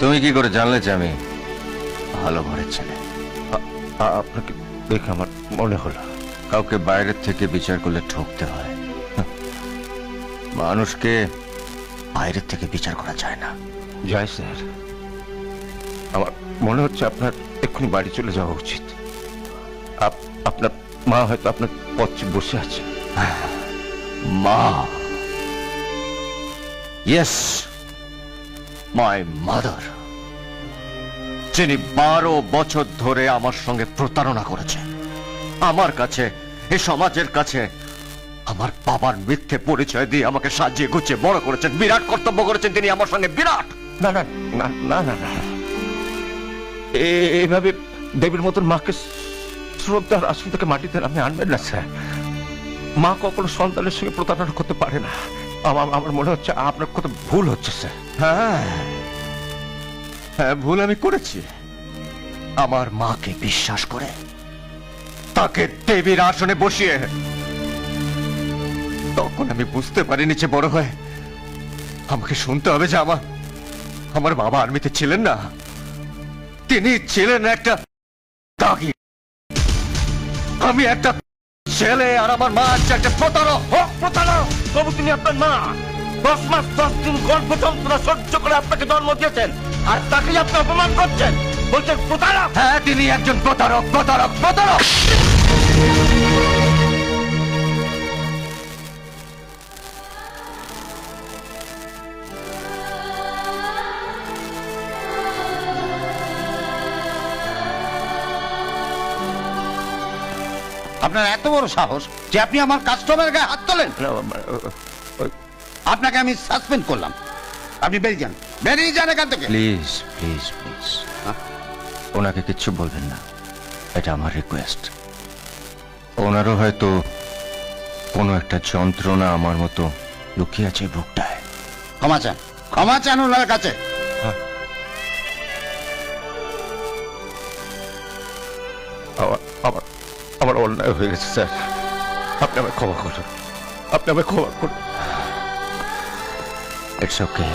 তুমি কি করে জানলে যে আমি ভালো ঘরের ছেলে? আপনাকে দেখে আমার মনে হলো। কাউকে বাইরের থেকে বিচার করলে ঠকতে হয়। মানুষকে বাইরের থেকে বিচার করা যায় না। জয় স্যার, আমার মনে হচ্ছে আপনার এক্ষুনি বাড়ি চলে যাওয়া উচিত। আপনার মা হয়তো আপনার পথে বসে আছে। মা? ইয়েস, মাই মাদার, যিনি 12 বছর ধরে আমার সঙ্গে প্রতারণা করেছে। আমার কাছে, এই সমাজের কাছে আমার বাবার মিথ্যে পরিচয় দিয়ে আমাকে সাজিয়ে গুছিয়ে বড় করেছেন। বিরাট কর্তব্য করেছেন তিনি আমার সঙ্গে, বিরাট। না না না না না না, এইভাবে দেবীর মতন মাকে শ্রদ্ধার আসন থেকে মাটিতে নামে আনবেন না স্যার। মা কখনো সন্তানের সঙ্গে প্রতারণা করতে পারে না। আমার মনে হচ্ছে আপনার কত ভুল হচ্ছে স্যার। হ্যাঁ হ্যাঁ, ভুল আমি করেছি। আমার মাকে বিশ্বাস করে তাকে দেবীর আসনে বসিয়ে তখন আমি বুঝতে পারিনি যে বড় হয়ে আমাকে শুনতে হবে যে আমার বাবা আর্মিতে ছিলেন না, তিনি ছিলেন একটা দাগি। আমি একটা ছেলে আর আমার মা হচ্ছে একটা প্রতারক। প্রতারক? তবু তিনি আপনার মা 10 মাস 10 দিন গর্ভ যন্ত্রণা সহ্য করে আপনাকে জন্ম দিয়েছেন, আর তাকে আপনি অপমান করছেন, বলছেন প্রতারক। হ্যাঁ, তিনি একজন প্রতারক, প্রতারক, প্রতারক। আপনার এত বড় সাহস যে আপনি আমার কাস্টমারের গায়ে হাত তোলেন? আপনাকে আমি সাসপেন্ড করলাম। আপনি বেরিয়ে যান, বেরিয়ে যান এখান থেকে। প্লিজ প্লিজ প্লিজ, ওনাকে কিচ্ছু বলবেন না, এটা আমার রিকোয়েস্ট। ওনারও হয়তো কোনো একটা যন্ত্রণা আমার মতো লুকিয়ে আছে বুকটায়। ক্ষমা চান, ক্ষমা চান ওনার কাছে। আমার অন্যায় হয়ে গেছে স্যার, আপনি আমায় ক্ষমা করুন, আপনি আমায় ক্ষমা করুন। It's okay.